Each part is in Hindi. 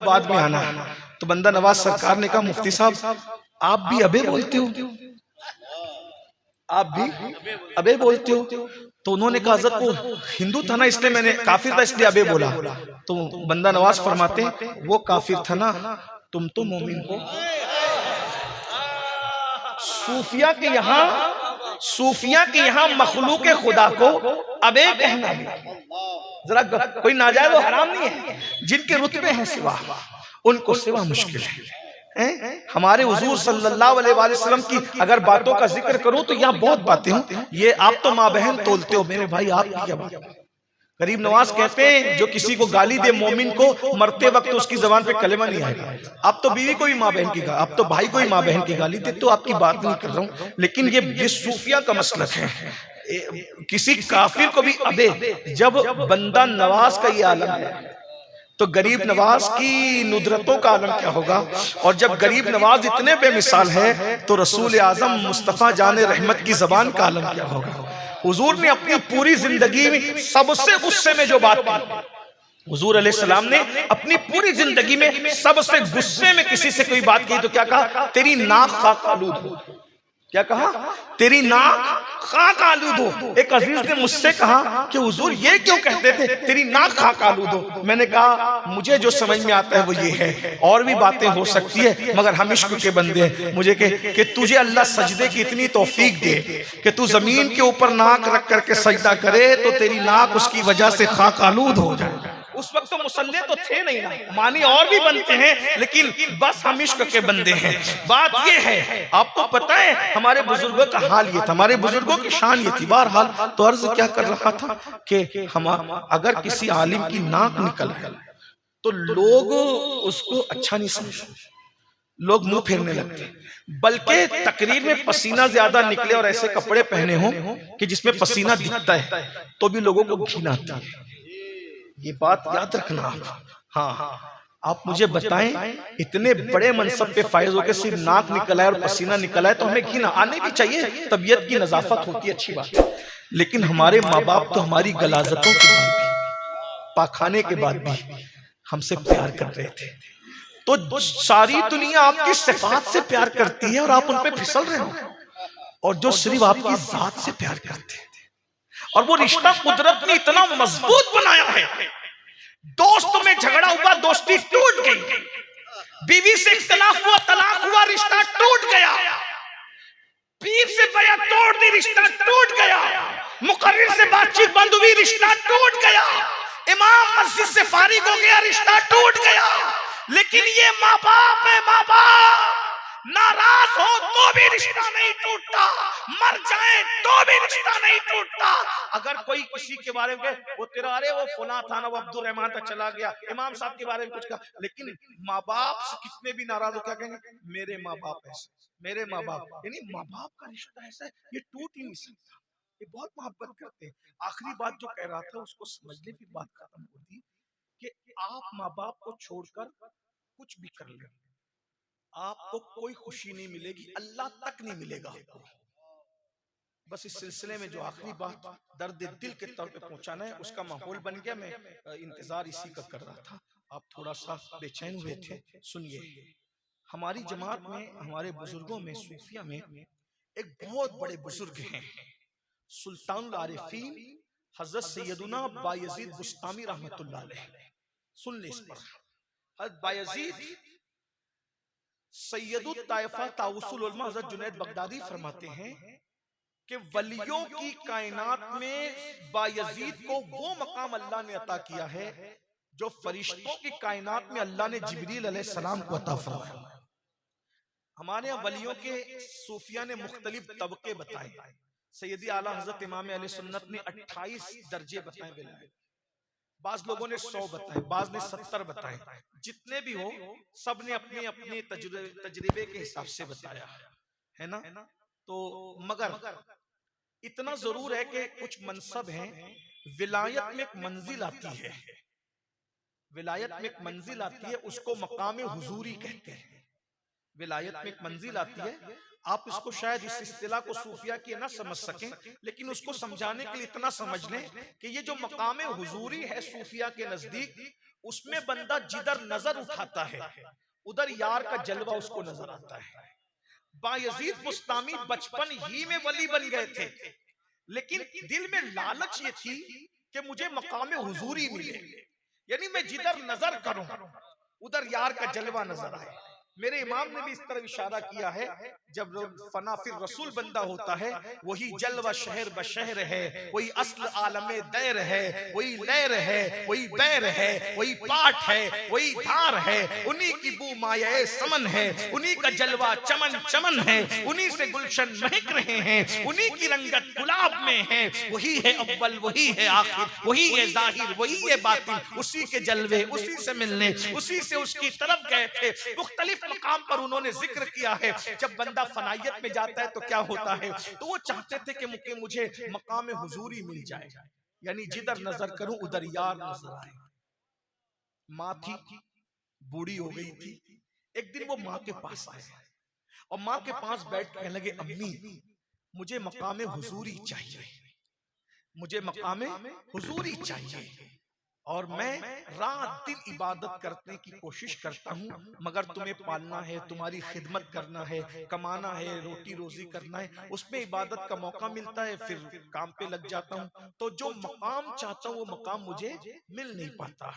बाद में आना। तो बंदा नवाज सरकार ने कहा मुफ्ती साहब आप भी अबे बोलते हो, आप भी अबे बोलते हो? तो उन्होंने कहा हज़रत वो हिंदू था ना इसलिए मैंने, काफिर था इसलिए अबे बोला। तो बंदा नवाज फरमाते वो काफिर था ना, तुम तो मोमिन हो। सूफिया के यहाँ मखलूक खुदा को अबे कहना भी जरा कोई नाजायज वो हराम नहीं है। जिनके रुतबे हैं सिवा, उनको सिवा मुश्किल है। हमारे हुजूर सल्लल्लाहु अलैहि वसल्लम की अगर बातों का जिक्र करूं तो यहाँ बहुत बातें हों। ये आप तो माँ बहन तोलते हो, मेरे भाई आपकी क्या बात। गरीब नवाज कहते हैं जो किसी को गाली दे मोमिन को, मरते वक्त तो उसकी जबान पे कलेमा नहीं आएगा। आप तो बीवी को भी माँ बहन की, आप तो भाई को भी माँ बहन की गाली दे, तो आपकी बात नहीं कर रहा हूँ। लेकिन ये सूफिया का मसलक है, किसी काफिर को भी अबे। जब बंदा नवाज का ये आलम है तो गरीब नवाज की नुदरतों का आलम क्या होगा। और जब गरीब नवाज इतने बेमिसाल है तो रसूल आजम मुस्तफा जाने रहमत की जबान का आलम क्या होगा। हुजूर ने अपनी पूरी जिंदगी में सबसे गुस्से में जो बात की, हुजूर अलैहिस्सलाम ने अपनी पूरी जिंदगी में सबसे गुस्से में किसी से कोई बात की तो क्या कहा, तेरी नाक खाक आलूद हो। क्या कहा, तेरी नाक खाक आलूद हो। एक अजीज ने मुझसे कहा कि हुजूर ये क्यों कहते थे तेरी नाक खाक आलूद हो। मैंने कहा मुझे जो समझ में आता है वो ये है, और भी बातें हो सकती है मगर हम इश्क के बंदे हैं। मुझे कि तुझे अल्लाह सजदे की इतनी तौफीक दे कि तू जमीन के ऊपर नाक रख करके सजदा करे तो तेरी नाक उसकी वजह से खाक आलूद हो जाए। उस वक्त तो मुसल्ले तो थे नहीं ना, मानी और भी बनते हैं, लेकिन बस हम इश्क के बंदे हैं। बात ये है, आपको पता है हमारे बुजुर्गों का हाल ये था, हमारे बुजुर्गों की शान ये थी। बहरहाल तो अर्ज क्या कर रहा था कि हम अगर किसी आलिम की नाक निकल है तो लोग उसको अच्छा नहीं समझते, लोग मुंह फेरने लगते। बल्कि तकरीर में पसीना ज्यादा निकले और ऐसे कपड़े पहने हो कि जिसमें पसीना दिखता है तो भी लोगों को घिन आती है। ये बात याद रखना आप। हाँ, आप मुझे बताएं, इतने बड़े मनसब पे फायज होकर सिर्फ नाक निकला है और पसीना निकला है तो हमें घिन आने भी चाहिए, तबीयत की नजाफत होती है, अच्छी बात है। लेकिन हमारे माँ बाप तो हमारी गलाजतों के बाद भी, पाखाने के बाद भी हमसे प्यार कर रहे थे। तो सारी दुनिया आपकी सिफात से प्यार करती है और आप उन पे फिसल रहे हो, और जो सिर्फ आपकी जात से प्यार करते हैं। और वो रिश्ता कुदरत ने इतना मजबूत बनाया है, दोस्त में झगड़ा हुआ दोस्ती टूट गई, बीवी से इख्तिलाफ हुआ तलाक हुआ रिश्ता टूट गया, पीर से बया तोड़ दी रिश्ता टूट गया, मुकर्रिर से बातचीत बंद हुई रिश्ता टूट गया, इमाम मस्जिद से फारिग हो गया रिश्ता टूट गया। लेकिन ये माँ बाप है, माँ बाप नाराज हो तो भी रिश्ता नहीं टूटता, मर जाए तो भी रिश्ता नहीं टूटता। अगर कोई किसी के बारे में वो तेरा अरे वो फुला था ना, वो अब्दुल रहमान तक चला गया, इमाम साहब के बारे में कुछ कहा, लेकिन माँ बाप से कितने भी नाराज हो क्या कहेंगे, मेरे माँ बाप ऐसे, मेरे माँ बाप। यानी माँ बाप का रिश्ता ऐसा है, ये टूट ही नहीं सकता, ये बहुत मोहब्बत करते हैं। आखिरी बात जो कह रहा था उसको समझने की बात खत्म होती कि आप माँ बाप को छोड़कर कुछ भी कर ले, आपको कोई खुशी नहीं मिलेगी, अल्लाह तक नहीं मिलेगा आपको। बस इस सिलसिले में जो आखिरी बात दर्द दिल के तौर पे पहुंचाना है, उसका माहौल बन गया। मैं इंतजार इसी का कर रहा था, आप थोड़ा सा बेचैन हुए थे। सुनिए, हमारी जमात में, हमारे बुजुर्गों में, सूफिया में एक बहुत बड़े बुजुर्ग हैं, सुल्तानुल आरिफीन हजरत सैयदुना बायजीद बुस्तामी रहमतुल्लाह अलैह। सुन ले इस पर। हजरत बायजीद सैयदुत ताइफा ताउसुल उलमा हज़रत जुनैद बगदादी फरमाते हैं कि वलियों की कायनात में बायजीद को वो मकाम अल्लाह ने अता किया है जो फरिश्तों की कायनात में अल्लाह ने जिब्रील अलैहिस्सलाम को अता फरमाया। हमारे यहाँ वलियों के सूफिया ने मुख्तलिफ तबके बताए। सैयदी आला हजरत इमाम अहले सुन्नत ने 28 दर्जे बताए विलायत, बाज लोगों ने 100 बताए, बाज ने 70 बताए। जितने भी हो सब ने अपने अपने तजर्बे के हिसाब से बताया है ना। तो मगर इतना जरूर है कि कुछ मनसब हैं, विलायत में एक मंजिल आती है, विलायत में एक मंजिल आती है, उसको मकाम हुजूरी कहते हैं। विलायत में एक मंजिल आती है, आप इसको शायद इस इस्तिलाह को सूफिया की ना समझ सकें, लेकिन उसको समझाने के लिए इतना समझ लें कि ये जो मकाम हुजूरी है सूफिया के नजदीक, उसमें बंदा जिधर नजर उठाता है उधर यार का जलवा उसको नजर आता है। बायजीद बुस्तामी बचपन ही में वली बन गए थे, लेकिन दिल में लालच ये थी कि मुझे मकाम हुजूरी मिले, यानी मैं जिधर नजर करूं उधर यार का जलवा नजर आए। मेरे इमाम ने भी इस तरह इशारा किया है, जब फना फिर रसूल बंदा होता है वही जलवा शहर बशहर है, वही अस्ल आलमे दैर है, वही लैर है, वही बैर है, वही पाठ है, वही धार है, उन्हीं की बू माये समन है, उन्हीं का जलवा चमन चमन है, उन्हीं से गुलशन महक रहे हैं, उन्हीं की रंगत गुलाब में है, वही है अव्वल वही है आखिर, वही है जाहिर वही है बातिन, उसी के जलवे उसी से मिलने उसी से उसकी तरफ गए थे। मुख्तलिफ मकाम पर उन्होंने जिक्र किया है, जब बंदा फनायत में जाता है तो क्या होता है, तो वो चाहते थे कि मुझे मकाम हुजूरी मिल जाए, यानी जिधर नजर करूं उधर यार नजर आए। माँ थी, बूढ़ी हो गई थी। एक दिन वो माँ के पास आए और माँ के पास बैठ कहने लगे, अम्मी मुझे मकाम हुजूरी चाहिए, मुझे मकाम हुजूरी चाहिए, और मैं रात दिन इबादत करने की कोशिश करता हूँ, मगर तुम्हें पालना है, तुम्हारी खिदमत करना है, कमाना है, रोटी रोजी करना है, उसमें इबादत का मौका मिलता है, फिर काम पे लग जाता हूँ, तो जो मकाम चाहता हूँ वो मकाम मुझे मिल नहीं पाता।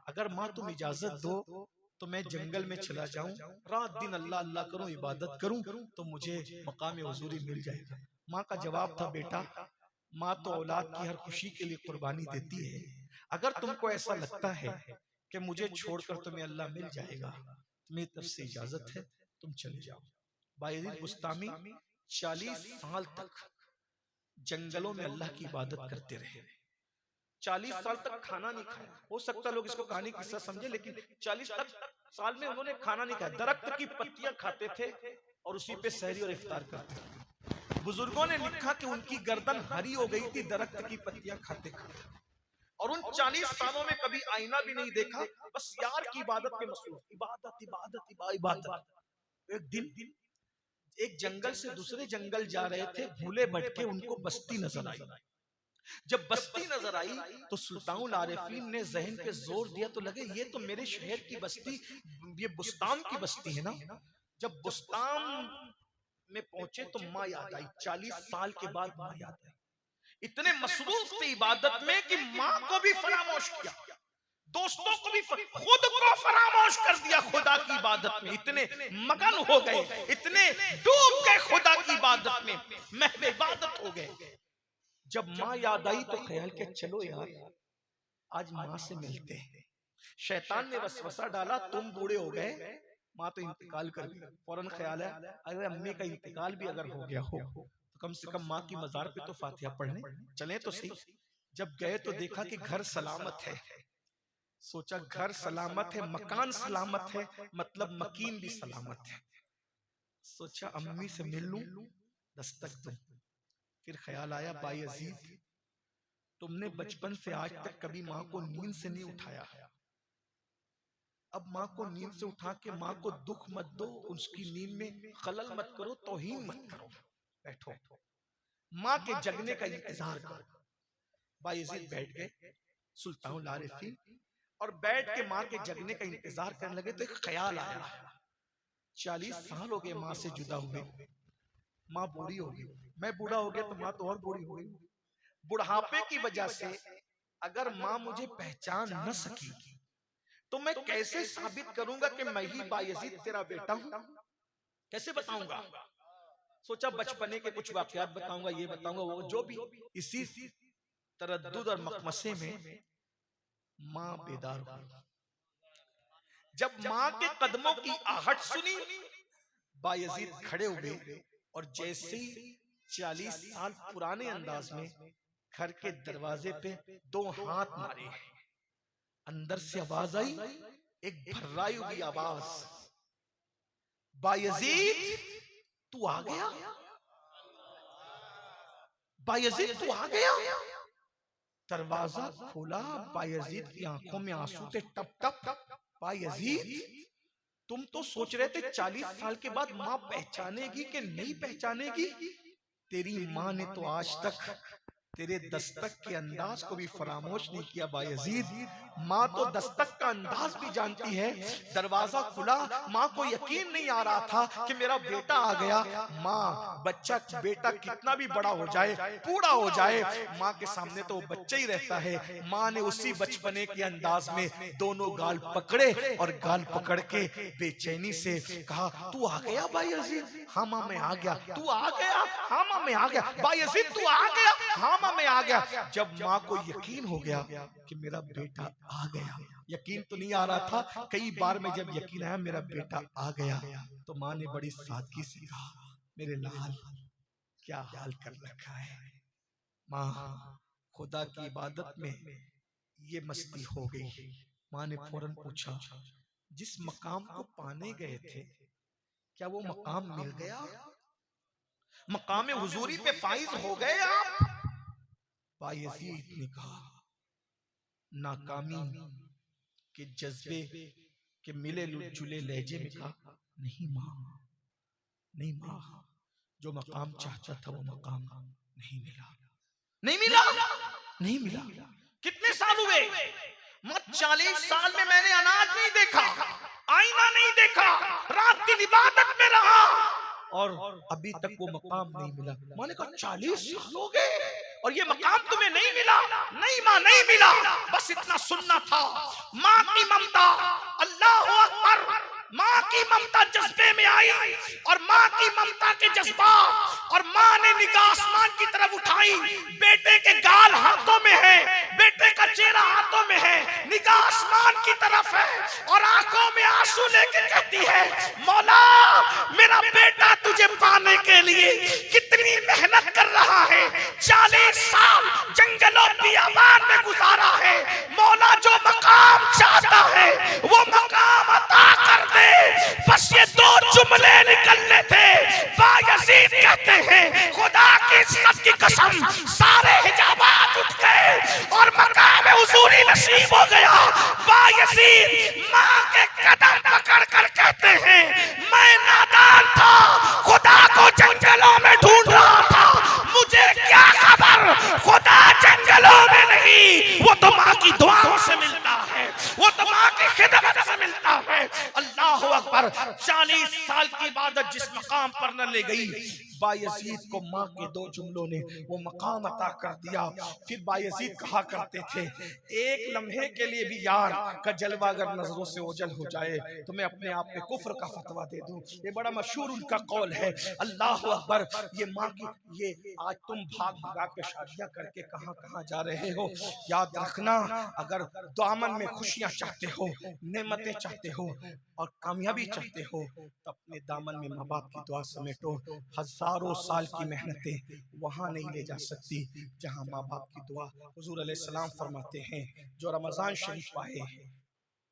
अगर माँ तुम इजाजत दो तो मैं जंगल में चला जाऊं, रात दिन अल्लाह अल्लाह करूं, इबादत करूं, तो मुझे मकाम हुजूरी मिल जाएगा। माँ का जवाब था, बेटा माँ तो औलाद की हर खुशी के लिए कुर्बानी देती है, अगर तुमको ऐसा लगता है कि मुझे छोड़कर तुम्हें अल्लाह मिल जाएगा, तुम्हें तरफ से इजाजत है, तुम चले जाओ। बायजीद बुस्तामी 40 साल तक जंगलों में अल्लाह की इबादत करते रहे। 40 साल तक खाना नहीं खाया। हो सकता लोग इसको कहानी किस्सा समझे, लेकिन 40 साल में उन्होंने खाना नहीं खाया। दरख्त की पत्तियां खाते थे और उसी पे सहरी और इफ्तार करते थे। बुजुर्गों ने लिखा कि उनकी गर्दन हरी हो गई थी दरख्त की पत्तियां खाते खाते, और उन 40 सालों में कभी आईना भी नहीं देखा, बस यार की इबादत में मसरूफ, इबादत इबादत इबादत। एक दिन एक जंगल से दूसरे जंगल जा रहे थे, भूले भटके उनको बस्ती नजर आई। जब बस्ती नजर आई तो सुल्तानुल आरिफीन ने जहन पे जोर दिया, तो लगे ये तो मेरे शहर की बस्ती, ये बुस्तान की बस्ती है ना। जब बुस्तान में पहुंचे तो माँ याद आई, 40 साल के बाद माँ याद आई। इतने मसरूफ थे इबादत में कि माँ को भी फरामोश किया, दोस्तों को भी खुद को फरामोश कर दिया खुदा की इबादत में। इतने मगन हो गए, इतने डूब गए खुदा की इबादत में, महव इबादत हो गए। जब माँ याद आई तो ख्याल किया, चलो यार आज माँ से मिलते हैं। शैतान ने वसवसा डाला, तुम बूढ़े हो गए, माँ तो इंतकाल कर गई। फौरन ख्याल है, अगर अम्मी का इंतकाल भी अगर हो गया हो तो कम से कम माँ की मजार पे तो फातिहा पढ़ने चले तो सही। जब गए तो देखा कि घर सलामत है। सोचा घर सलामत है, मकान सलामत है, मतलब मकीन भी सलामत है। सोचा अम्मी से मिल लूं, दस्तक दूं। फिर ख्याल आया, बायजीद तुमने बचपन से आज तक कभी माँ को नींद से नहीं उठाया, अब माँ को नींद से उठा के माँ को दुख मत दो, उसकी नींद में खलल मत करो, तौहीन मत करो, बैठो माँ के जगने का इंतजार करो। बायजीद बैठ गए सुल्तानुल आरिफीन, और बैठ के माँ के जगने का इंतजार करने लगे। तो एक ख्याल आया, 40 साल हो गए माँ से जुदा हुए, माँ बूढ़ी हो गई, मैं बूढ़ा हो गया तो माँ तो और बूढ़ी हो गई। बुढ़ापे की वजह से अगर माँ मुझे पहचान न सकी तो मैं कैसे साबित करूंगा कि मैं ही बायजीद तेरा बेटा हूं, कैसे बताऊंगा। सोचा बचपने के कुछ वाकयात बताऊंगा, ये बताऊंगा वो, जो भी। इसी तरद्दुद और मकमसे में माँ बेदार हुई। जब माँ के कदमों की आहट सुनी, बायजीद खड़े हुए और जैसे ही 40 साल पुराने अंदाज में घर के दरवाजे पे 2 हाथ मारे, अंदर से आवाज आई, एक भर्राई हुई आवाज, बायजीद तू आ गया, बायजीद तू आ गया। दरवाजा खोला, बायजीद की आंखों में आंसू थे टप टप। बायजीद तुम तो सोच रहे थे 40 साल के बाद माँ पहचानेगी कि नहीं पहचानेगी, तेरी माँ ने तो आज तक तेरे दस्तक के अंदाज को भी फरामोश नहीं किया बायजीद। माँ तो दस्तक का अंदाज भी जानती है। दरवाजा खुला, माँ को यकीन नहीं आ रहा था कि मेरा बेटा आ गया। माँ बच्चा बेटा कितना भी बड़ा हो जाए, बूढ़ा हो जाए, माँ के सामने तो वो बच्चा ही रहता है। माँ ने उसी बचपने के अंदाज में दोनों गाल पकड़े और गाल पकड़ के बेचैनी से कहा, तू आ गया बायजीद? हाँ माँ मैं आ गया। तू आ गया? हाँ माँ मैं आ गया। बायजीद तू आ गया? हाँ माँ मैं आ गया। जब माँ को यकीन हो गया कि मेरा बेटा आ गया, यकीन तो नहीं आ रहा था, कई बार में जब यकीन आया मेरा बेटा आ गया, तो माँ ने बड़ी सादगी से कहा, मेरे लाल क्या हाल कर रखा है। माँ खुदा की इबादत में ये मस्ती हो गई। माँ ने फौरन पूछा, जिस मकाम को पाने गए थे क्या वो मकाम मिल गया? मकाम हुजूरी पे फाइज हो गए आप? बायजीद ने कहा, नाकामी के जज्बे के मिले जुले लहजे में कहा, नहीं माँ, नहीं माँ, जो मकाम चाहता था वो मकाम नहीं मिला। नहीं मिला? नहीं मिला। कितने साल हुए? 40 साल में मैंने अनाज नहीं देखा, आईना नहीं देखा, रात दिन इबादत में रहा और अभी तक वो मकाम नहीं मिला। मैंने कहा 40 साल हो गए और ये मकाम तुम्हें नहीं मिला? नहीं माँ नहीं मिला, बस इतना सुनना था। माँ की ममता, अल्लाह अकबर, माँ की ममता जज्बे में आई और माँ की ममता के जज्बात, और माँ ने निगाह आसमान की तरफ उठाई। बेटे के गाल हाथों में है, बेटे का चेहरा हाथों में है, निगाह आसमान की तरफ है और आंखों में आंसू लेके कहती है, मौला मेरा बेटा तुझे पाने के लिए कितनी मेहनत कर रहा है, 40 साल जंगलों बियाबान में गुजारा है। मौला जो मकाम चाहता है वो मकाम अता कर दे। बस ये 2 जुमले निकलने थे। बायजीद कहते हैं, खुदा की इज्जत की कसम, सारे हिजाबात उठ गए और मकाम हुजूरी नसीब हो गया। बायजीद माँ के कदम पकड़ कर कहते हैं, मैं नादान था, खुदा को जंगलों में ढूंढ रहा था, मुझे क्या खबर खुदा जंगलों में नहीं, वो तो माँ की दुआओं से मिलता है, वो तो माँ की खिदमत से मिलता है। अल्लाह अकबर। 40 साल की इबादत जिस मकाम पर न ले गई, बायजीद को माँ के 2 जुमलों ने वो मकाम अता कर दिया। फिर बायजीद कहा करते थे, एक लम्हे के लिए भी यार का जलवा अगर नजरों से ओझल हो जाए तो मैं अपने आप पे कुफ्र का फतवा दे दूं। ये बड़ा मशहूर उनका कौल है। अल्लाह अकबर। ये माँ की, ये आज तुम भाग भगा के शादियां करके कहां कहां जा रहे हो, याद रखना, अगर दामन में खुशियां चाहते हो, नेमतें चाहते हो और कामयाबी चाहते हो तो अपने दामन में माँ बाप की दुआ समेटो। हजारों साल की मेहनतें वहां नहीं ले जा सकती जहां माँ बाप की दुआ। हुजूर अलैहिस्सलाम फरमाते हैं, जो रमजान शरीफ आए,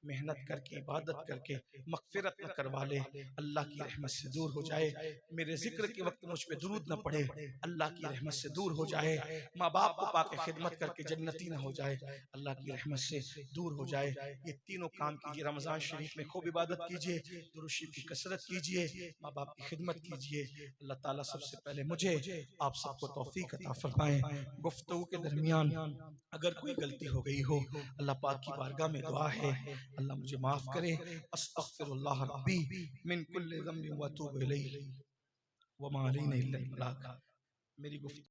मेहनत करके इबादत करके मगफिरत न करवा ले, अल्लाह की रहमत से दूर हो जाए। मेरे जिक्र के वक्त मुझ पे दुरूद न पड़े, अल्लाह की रहमत से दूर हो जाए। माँ बाप को पाके खिदमत करके जन्नती न हो जाए, अल्लाह की रहमत से दूर हो जाए। ये तीनों काम कीजिए। रमजान शरीफ में खूब इबादत कीजिए, दुरूद शरीफ की कसरत कीजिए, माँ बाप की खिदमत कीजिए। अल्लाह ताला सबसे पहले मुझे आप सबको तौफीक अता फरमाए। गुफ्तगू के दरमियान अगर कोई गलती हो गई हो, अल्लाह पाक की बारगाह में दुआ है, अल्लाह मुझे माफ करे। अस्तगफिरुल्लाह रब्बी मिन कुल्लि ज़ंबिन व अतूबु इलैहि व मा अलैना इल्लल बलाग। मेरी गुफ्तगू